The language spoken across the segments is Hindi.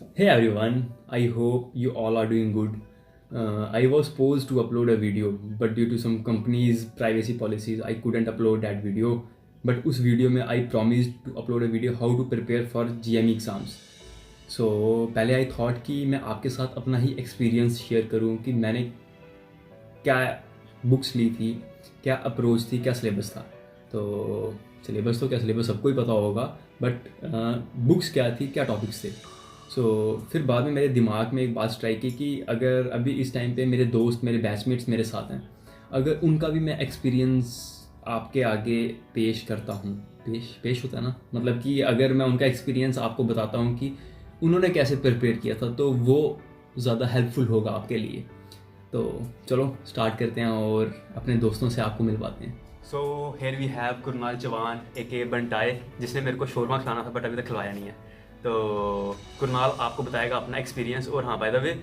Hey everyone, I hope you all are doing good. I was supposed to upload a video, but due to some company's privacy policies, I couldn't upload that video. But उस वीडियो में I promised to upload a video how to prepare for GME exams. So पहले I thought कि मैं आपके साथ अपना ही एक्सपीरियंस शेयर करूं कि मैंने क्या बुक्स ली थी, क्या अप्रोच थी, क्या सिलेबस था. तो सिलेबस तो क्या सिलेबस सबको ही पता होगा, बट बुक्स क्या थी, क्या टॉपिक्स थे. फिर बाद में मेरे दिमाग में एक बात स्ट्राइक की कि अगर अभी इस टाइम पे मेरे दोस्त, मेरे बैचमेट्स मेरे साथ हैं, अगर उनका भी मैं एक्सपीरियंस आपके आगे पेश करता हूँ, पेश होता है ना, मतलब कि अगर मैं उनका एक्सपीरियंस आपको बताता हूँ कि उन्होंने कैसे प्रिपेयर किया था, तो वो ज़्यादा हेल्पफुल होगा आपके लिए. तो चलो स्टार्ट करते हैं और अपने दोस्तों से आपको मिलवाते हैं. So here we have Krunal Chauhan ए बंटाए, जिसने मेरे को शोरमा खिलाना था बट अभी तक खिलवाया नहीं है. तो कुरनाल आपको बताएगा अपना एक्सपीरियंस. और हाँ, बाय द वे,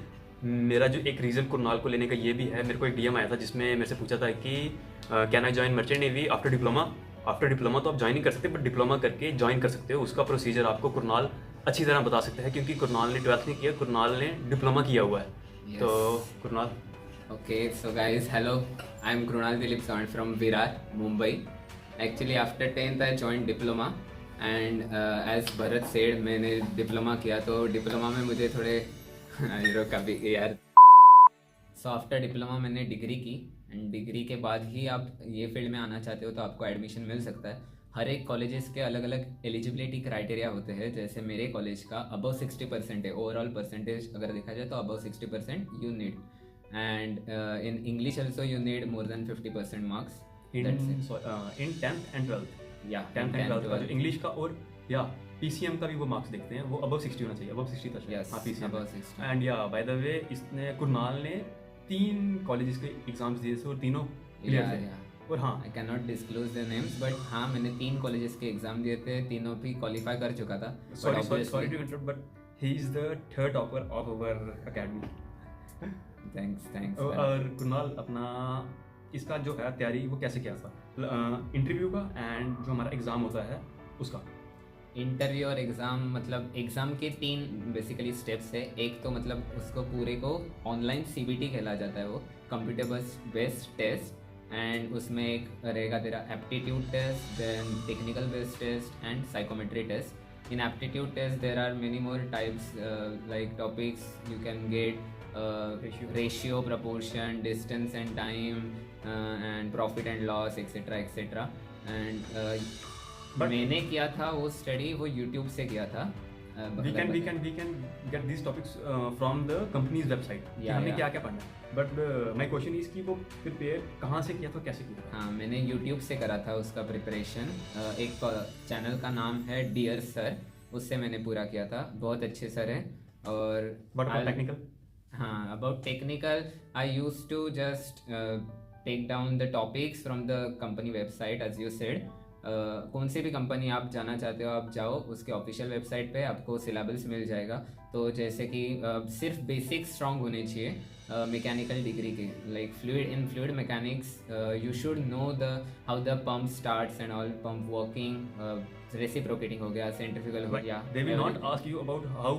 मेरा जो एक रीज़न कुरनाल को लेने का ये भी है, मेरे को एक डीएम आया था जिसमें मेरे से पूछा था कि can I join merchant navy after diploma. After diploma तो आप ज्वाइन नहीं कर सकते, बट डिप्लोमा करके ज्वाइन कर सकते हो. उसका प्रोसीजर आपको कुरनाल अच्छी तरह बता सकते हैं, क्योंकि कुरनाल ने 12th नहीं किया, कुरनाल ने डिप्लोमा किया हुआ है. Yes. तो Krunal. Okay, so guys, hello. I'm Krunal Dilip Sawan from Virar, Mumbai. Actually, after 10th I joined diploma and as Bharat said, मैंने डिप्लोमा किया. तो डिप्लोमा में मुझे थोड़े कभी यार. सो आफ्टर डिप्लोमा मैंने डिग्री की एंड डिग्री के बाद ही आप ये फील्ड में आना चाहते हो तो आपको एडमिशन मिल सकता है. हर एक कॉलेजेस के अलग अलग एलिजिबिलिटी क्राइटेरिया होते हैं. जैसे मेरे कॉलेज का अबव 60% है. ओवरऑल परसेंटेज अगर देखा जाए तो above 60% you need. And in English also you need more than 50% marks. In That's it. In 10th and 12th, Yeah, 10th and 12th का जो 12th. इंग्लिश का और या पीसीएम का भी वो मार्क्स देखते हैं, वो अबव 60 होना चाहिए. अबव 60 था शायद. Yes, हाँ, पीसीएम above 60. एंड या बाय द वे, इसने कुरनाल ने 3 कॉलेजेस के एग्जाम्स दिए थे और तीनों क्लियर Yeah, थे. yeah. और हाँ, I cannot disclose their names, but हाँ मैंने 3 कॉलेजेस के एग्जाम दिए थे. तीनों भी क्वालिफाई कर चुका था. But sorry obviously- to interrupt, but he is the third topper of our academy. Thanks. और कुरनाल अपना इसका जो है तैयारी वो कैसे किया था, इंटरव्यू का एंड जो हमारा एग्ज़ाम होता है उसका. इंटरव्यू और एग्ज़ाम, मतलब एग्ज़ाम के 3 बेसिकली स्टेप्स है. एक तो मतलब उसको पूरे को ऑनलाइन सीबीटी कहला जाता है, वो कंप्यूटर बेस्ड टेस्ट. एंड उसमें एक रहेगा तेरा aptitude test, then technical based test and psychometry test. In aptitude test there are many more types, like topics you can get, ratio, proportion, distance and time, and profit and loss, etc. And But- मैंने किया था वो स्टडी, वो यूट्यूब से किया था. we can get these topics from the company's website कि Yeah, हमें yeah. क्या क्या पढ़ना है. बट माई क्वेश्चन इज कि वो प्रिपेयर कहाँ से किया था, कैसे किया था. हाँ, मैंने यूट्यूब से करा था उसका प्रिपरेशन. एक चैनल का नाम है डियर सर, उससे मैंने पूरा किया था. बहुत अच्छे सर हैं. और बट I'll- टेक्निकल. हाँ, about technical, I used to just take down the topics from the company website as you said. कौन सी भी कंपनी आप जाना चाहते हो आप जाओ, उसके ऑफिशियल वेबसाइट पे आपको सिलेबस मिल जाएगा. तो जैसे कि सिर्फ बेसिक स्ट्रांग होने चाहिए मैकेनिकल डिग्री के. Like fluid mechanics, you should know the how the pump starts and all, pump working, reciprocating हो गया, सेंट्रीफ्यूगल हो गया. They will not ask you about how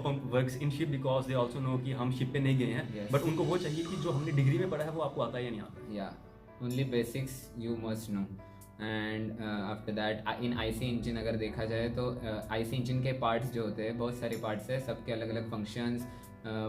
pump works in ship because they also know कि हम शिप पे नहीं गए हैं. Yes. बट उनको वो चाहिए कि जो हमने डिग्री में पढ़ा है वो आपको आता है या नहीं आता. Yeah, only basics you must know. And after that in IC engine अगर देखा जाए तो आईसी इंजन के पार्ट्स जो होते हैं, बहुत सारे पार्ट्स है, सबके अलग अलग फंक्शंस,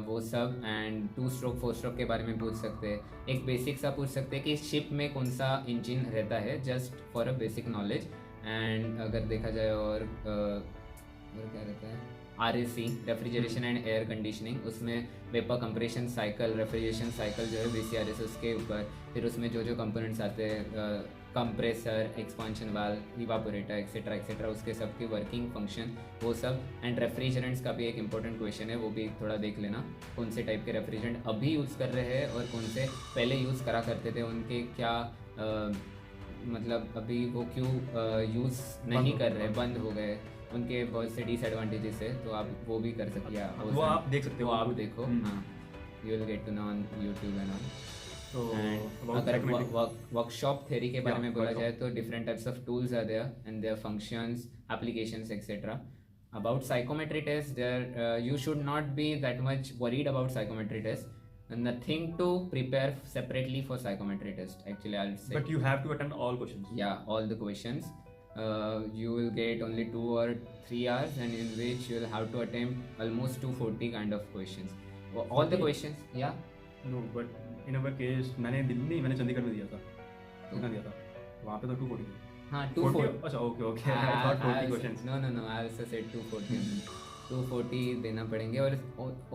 वो सब. एंड 2 स्ट्रोक 4 स्ट्रोक के बारे में पूछ सकते हैं. एक बेसिक सा पूछ सकते हैं कि शिप में कौन सा इंजन रहता है, just for a basic knowledge. And अगर देखा जाए और क्या रहता है, RAC, refrigeration and air conditioning, उसमें vapour compression cycle, refrigeration cycle जो है VCRS उसके ऊपर. फिर उसमें जो कंपोनेंट्स आते हैं, compressor, expansion valve, evaporator, etcetera, उसके सब की वर्किंग फंक्शन, वो सब. एंड रेफ्रिजरेंट्स का भी एक इंपॉर्टेंट क्वेश्चन है, वो भी थोड़ा देख लेना. कौन से टाइप के रेफ्रिजरेंट अभी यूज़ कर रहे हैं और कौन से पहले यूज़ करा करते थे, उनके क्या मतलब अभी वो क्यों यूज़ नहीं कर रहे, बंद हो गए, उनके बहुत से डिसएडवांटेजेस है. तो आप वो भी कर सकते हैं. वो आप देख सकते हो. वो आप देखो. हाँ, you will get to know on YouTube and all. तो And about अगर pragmatic- वर्कशॉप थ्योरी के बारे Yeah, में बोला workshop. जाए तो different types of tools are there and their functions, applications, etcetera. About psychometry test, there you should not be that much worried about psychometry test. Nothing to prepare separately for psychometry test. Actually, I'll say. But you have to attend all questions. Yeah, all the questions. You will get only 2 or 3 hours, and in which you will have to attempt almost 240 kind of questions. All the questions, yeah. No, but in our case, मैंने दिल्ली नहीं, मैंने चंडीगढ़ में दिया था. कितना दिया था? वहाँ पे तो 240. हाँ, 240. 240. अच्छा, okay. I thought 40 questions. No. I also said 240. 240 देना पड़ेंगे और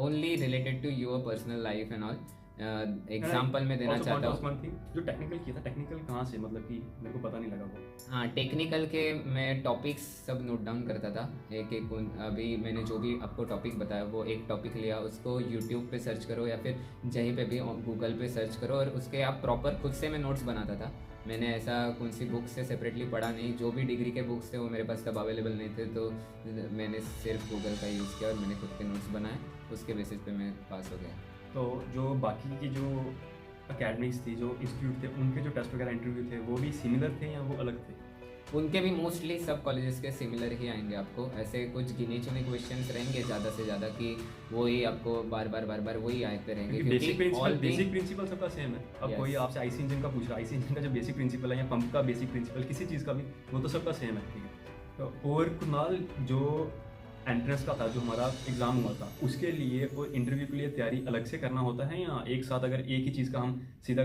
only related to your personal life and all. Example में देना चाहता हूँ. जो टेक्निकल किया था, टेक्निकल कहाँ से, मतलब कि मेरे को पता नहीं लगा वो. हाँ, टेक्निकल के मैं टॉपिक्स सब नोट डाउन करता था एक एक. अभी मैंने जो भी आपको टॉपिक बताया वो एक टॉपिक लिया, उसको यूट्यूब पे सर्च करो या फिर कहीं पे भी गूगल पे सर्च करो और उसके आप प्रॉपर खुद से मैं नोट्स बनाता था. मैंने ऐसा कौन सी बुक से सेपरेटली पढ़ा नहीं. जो भी डिग्री के बुक्स थे वो मेरे पास तब अवेलेबल नहीं थे, तो मैंने सिर्फ गूगल का यूज़ किया और मैंने खुद के नोट्स बनाए. उसके बेसिस पे मैं पास हो गया. तो जो बाकी की जो अकेडमिक्स थी, जो इंस्टीट्यूट थे, उनके जो टेस्ट वगैरह इंटरव्यू थे वो भी सिमिलर थे या वो अलग थे? उनके भी मोस्टली सब कॉलेजेस के सिमिलर ही आएंगे आपको. ऐसे कुछ गिने चुने क्वेश्चंस रहेंगे ज़्यादा से ज़्यादा कि वही आपको बार बार वही आते रहेंगे. बेसिक प्रिंसिपल सबका सेम है. अब कोई आपसे आईसी इंजन का पूछ रहा है, आईसी इंजन का जो बेसिक प्रिंसिपल है या पंप का बेसिक प्रिंसिपल, किसी चीज़ का भी, वो तो सबका सेम है. ठीक है. तो और कुणाल, जो एंट्रेंस का था, जो हमारा एग्ज़ाम हुआ था, उसके लिए और इंटरव्यू के लिए तैयारी अलग से करना होता है, या एक साथ अगर एक ही चीज़ का हम सीधा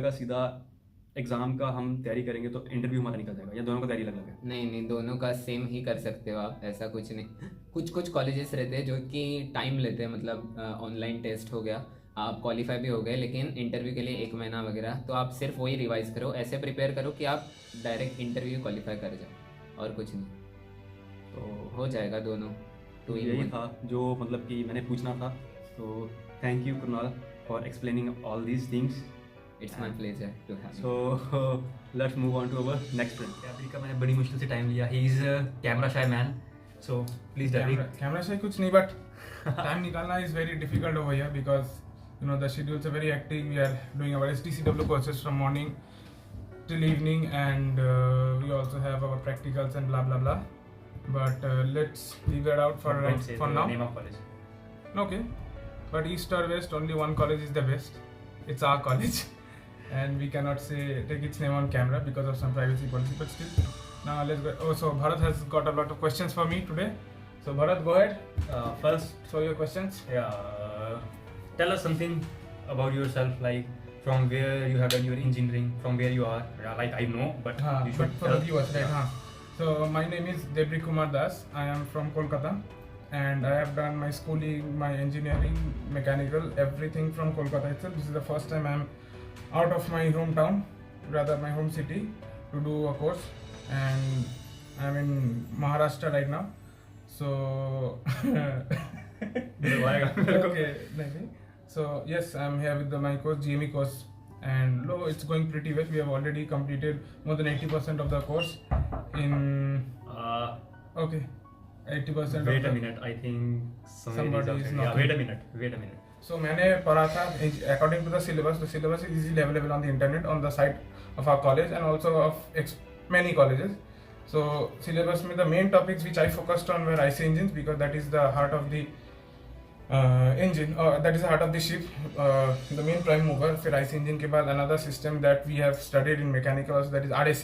एग्ज़ाम का हम तैयारी करेंगे तो इंटरव्यू हमारा निकल जाएगा, या दोनों का तैयारी अलग अलग है? नहीं, दोनों का सेम ही कर सकते हो आप. ऐसा कुछ नहीं. कुछ कॉलेजेस रहते हैं जो कि टाइम लेते हैं. मतलब ऑनलाइन टेस्ट हो गया, आप क्वालिफाई भी हो गए, लेकिन इंटरव्यू के लिए 1 महीना वगैरह. तो आप सिर्फ वही रिवाइज करो, ऐसे प्रिपेयर करो कि आप डायरेक्ट इंटरव्यू क्वालिफाई कर जाओ और कुछ नहीं. तो हो जाएगा दोनों. तो यही था जो मतलब कि मैंने पूछना था. तो thank you Kunal for explaining all these things. It's my pleasure to have. So let's move on to our next friend. डैबरी का मैंने बड़ी मुश्किल से टाइम लिया. He is camera shy man, so please डैबरी. कैमरा शाय कुछ नहीं, बट टाइम निकालना is very difficult over here because you know the schedules are very hectic. We are doing our STCW courses from morning till evening, and we also have our practicals and blah blah blah. But let's leave that out for now. Name of college. Okay, but East or West, only one college is the best. It's our college, and we cannot take its name on camera because of some privacy policy. But still, now let's go. Oh, so Bharat has got a lot of questions for me today. So Bharat, go ahead. First, show your questions. Tell us something about yourself, like from where you have done your engineering, from where you are. Like I know, but you should for the viewers, right? So my name is Debri Kumar Das. I am from Kolkata, and I have done my schooling, my engineering, mechanical, everything from Kolkata itself. This is the first time I am out of my hometown, rather my home city, to do a course, and I am in Maharashtra right now. So okay, nothing. So yes, I am here with my course, GME course. And it's going pretty well. We have already completed more than 80% of the course in 80%. Wait a minute, I think somebody is not. Wait a minute. So मैंने पढ़ा था according to the syllabus. The syllabus is easily available on the internet on the site of our college and also of many colleges. So syllabus में the main topics which I focused on were IC engines because that is the heart of the engine, that is the heart of the ship, the main prime mover. फिर IC engine के बाद another system that we have studied in mechanical also, that is RAC.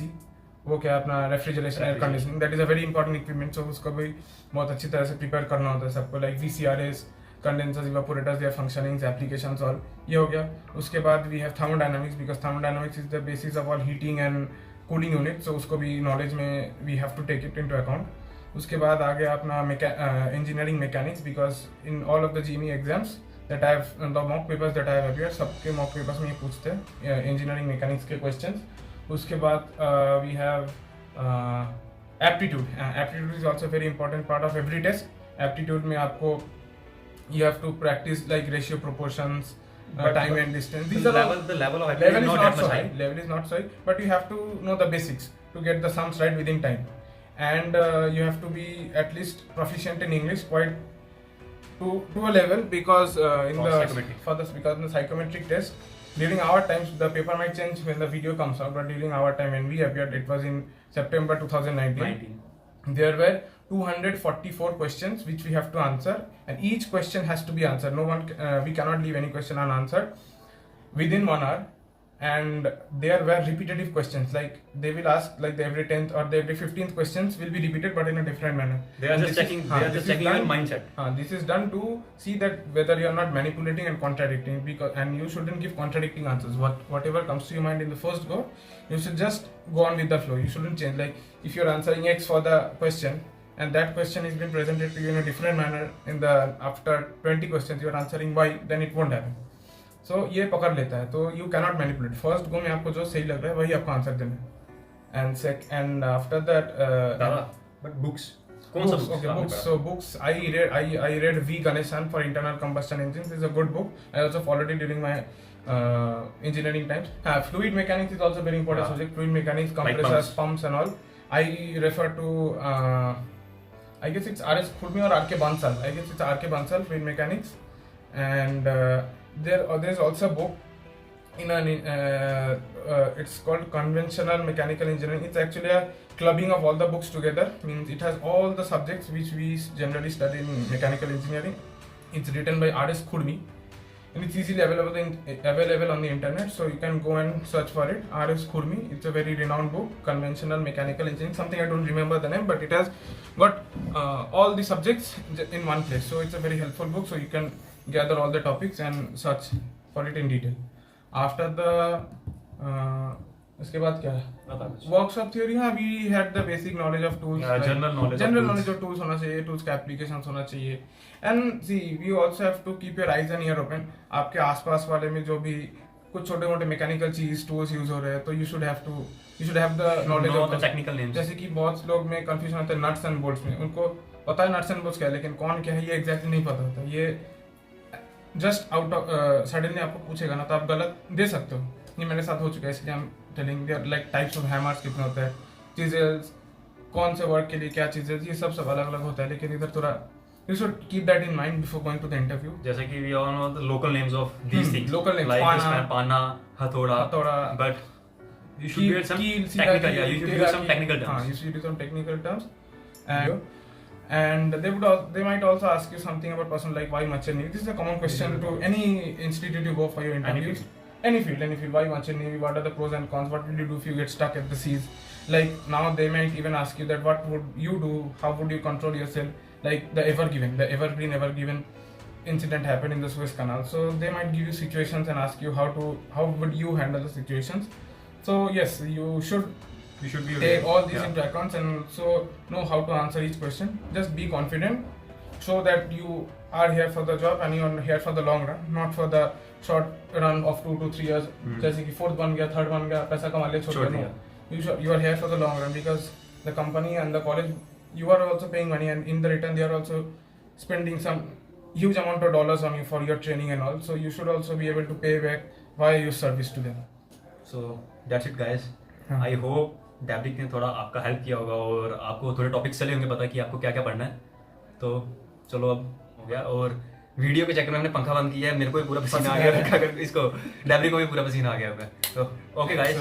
वो क्या अपना refrigeration air conditioning. That is a very important equipment. सो उसको भी बहुत अच्छी तरह से प्रिपेयर करना होता है सबको. Like VCRS, condensers, evaporators, their functionings, applications, all ये हो गया. उसके बाद we have thermodynamics because thermodynamics is the basis of all heating and cooling unit. So उसको भी नॉलेज में we have to take it into account. उसके बाद आ गया अपना engineering mechanics because in all of the GME exams that I have the mock papers that I have appeared, सबके मॉक पेपर्स में ये पूछते हैं इंजीनियरिंग मैकेनिक्स के क्वेश्चंस. उसके बाद we have aptitude. Aptitude is also very important part of every test. Aptitude में आपको you have to practice like ratio, proportions, time and distance. The level of aptitude is not not so high. Level is not so high, but you have to know the basics to get the sums right within time, and you have to be at least proficient in English quite to a level because in the psychometric test during our times the paper might change when the video comes out, but during our time when we appeared, it was in September 2019. There were 244 questions which we have to answer, and each question has to be answered. No one, we cannot leave any question unanswered within 1 hour. And there were repetitive questions, like they will ask like the every 10th or the every 15th questions will be repeated but in a different manner. They are just checking. They are just checking your mindset. This is done to see that whether you are not manipulating and contradicting, because and you shouldn't give contradicting answers. Whatever comes to your mind in the first go, you should just go on with the flow. You shouldn't change. Like if you are answering X for the question and that question is being presented to you in a different manner in the after 20 questions you are answering Y, then it won't happen. So ये पकड़ लेता है, तो you cannot manipulate. First go में आपको जो सही लग रहा है वही आपको आंसर देना है. And after that but books. कौन सा Okay, books. So books I read V. Ganesan for internal combustion engines. It's a good book. I also followed it during my engineering times. Fluid mechanics is also very important subject. Fluid mechanics, compressors, pumps and all. I refer to I guess it's R.S. Khurmi or R.K. Bansal. I guess it's R.K. Bansal, Fluid Mechanics. And there's also a book in an it's called Conventional Mechanical Engineering. It's actually a clubbing of all the books together. Means it has all the subjects which we generally study in mechanical engineering. It's written by R.S. Khurmi and it's easily available on the internet, so you can go and search for it. R.S. Khurmi. It's a very renowned book, Conventional Mechanical Engineering. Something I don't remember the name, but it has got all the subjects in one place. So it's a very helpful book. So you can gather all the topics and search for it in detail. After the इसके बाद क्या है? Workshop theory. हाँ, we had the basic knowledge of tools. General knowledge of tools होना चाहिए, tools के applications होना चाहिए. And see, we also have to keep your eyes and ear open. आपके आसपास वाले में जो भी कुछ छोटे मोटे मैकेनिकल चीज टूल्स यूज हो रहे हैं, तो you should have the knowledge of the technical names. जैसे कि बहुत लोग में कंफ्यूजन होता है नट्स एंड बोल्ट्स में. उनको पता है नट्स एंड बोल्ट्स क्या है, लेकिन कौन क्या है ये एग्जैक्टली नहीं पता होता. ये जस्ट आउट ऑफ सडनली आपको पूछेगा ना, तो आप गलत दे सकते हो. ये मेरे साथ हो चुका है, इसलिए हम telling like types of hammers कितने होते हैं, चीजें कौन से वर्ड के लिए क्या चीजें, ये सब अलग अलग होता है. लेकिन इधर थोड़ा you should keep that in mind before going to the interview. जैसे कि we all know the local names of these things. Local names. Like pana, hathoda. But you should get some technical. Yeah, you should use some technical terms. You should use some technical terms. And they might also ask you something about person like why merchant navy. This is a common question to any institute you go for your interviews. Any field. Why merchant navy? What are the pros and cons? What will you do if you get stuck at the seas? Like now they might even ask you that what would you do? How would you control yourself? Like the Ever Given incident happened in the Suez Canal. So they might give you situations and ask you how would you handle the situations. So yes, you should be take all these into account and so know how to answer each question. Just be confident. Show that you are here for the job and you are here for the long run, not for the short run of 2 to 3 years. जैसे कि fourth बन गया, third बन गया, पैसा कमा लिया, छोड़ दिया. You are here for the long run because the company and the college, you are also paying money, and in the return they are also spending some huge amount of dollars on you for your training and all. So you should also be able to pay back via your service to them. So that's it guys. I hope डैब्रिक ने थोड़ा आपका हेल्प किया होगा और आपको थोड़े टॉपिक्स चले होंगे पता कि आपको क्या क्या पढ़ना है. तो चलो अब हो गया. और वीडियो के चक्कर में हमने पंखा बंद किया है, मेरे को भी पूरा पसीना आ गया, अगर इसको डैब्रिक को भी पूरा पसीना आ गया होगा. तो ओके गाइस,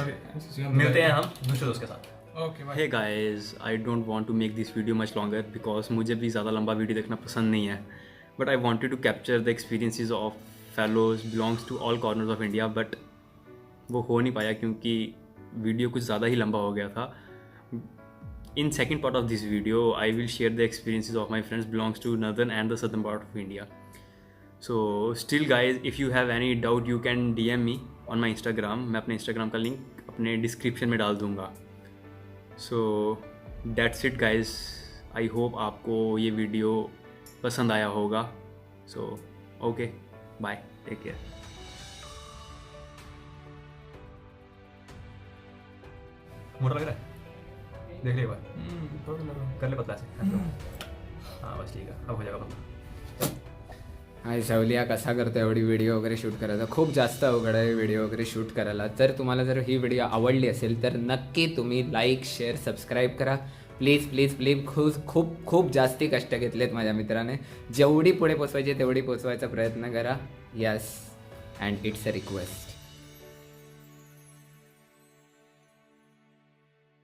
मिलते हैं हम दूसरे दोस्त के साथ. Okay, bye. Hey guys, I don't want to make this video much longer because मुझे भी ज़्यादा लंबा वीडियो देखना पसंद नहीं है. But I wanted to capture the experiences of fellows belongs to all corners of India, but वो हो नहीं पाया क्योंकि वीडियो कुछ ज़्यादा ही लंबा हो गया था. In second part of this video, I will share the experiences of my friends belongs to northern and the southern part of India. So still guys, if you have any doubt, you can DM me on my Instagram. मैं अपने Instagram का लिंक अपने डिस्क्रिप्शन में डाल दूँगा. So that's it guys. I hope आपको ये वीडियो पसंद आया होगा. So okay, bye, take care. मोटा लग रहा है, देख ले एक बार, कर ले पतला से. हाँ बस ठीक है, अब हो जाएगा पतला. हाय सावलिया, कसा करतो एवढी व्हिडिओ वगैरे शूट करायचा? खूप जास्त अवघड आहे व्हिडिओ वगैरे शूट करायला. तर तुम्हाला जर ही व्हिडिओ आवडली असेल तर नक्की तुम्ही लाईक, शेअर, सबस्क्राईब करा. प्लीज खूप जास्ती कष्ट घेतलेत माझ्या मित्राने. जेवढी पुढे पोचवायची तेवढी पोचवायचा प्रयत्न करा. Yes, and it's a request.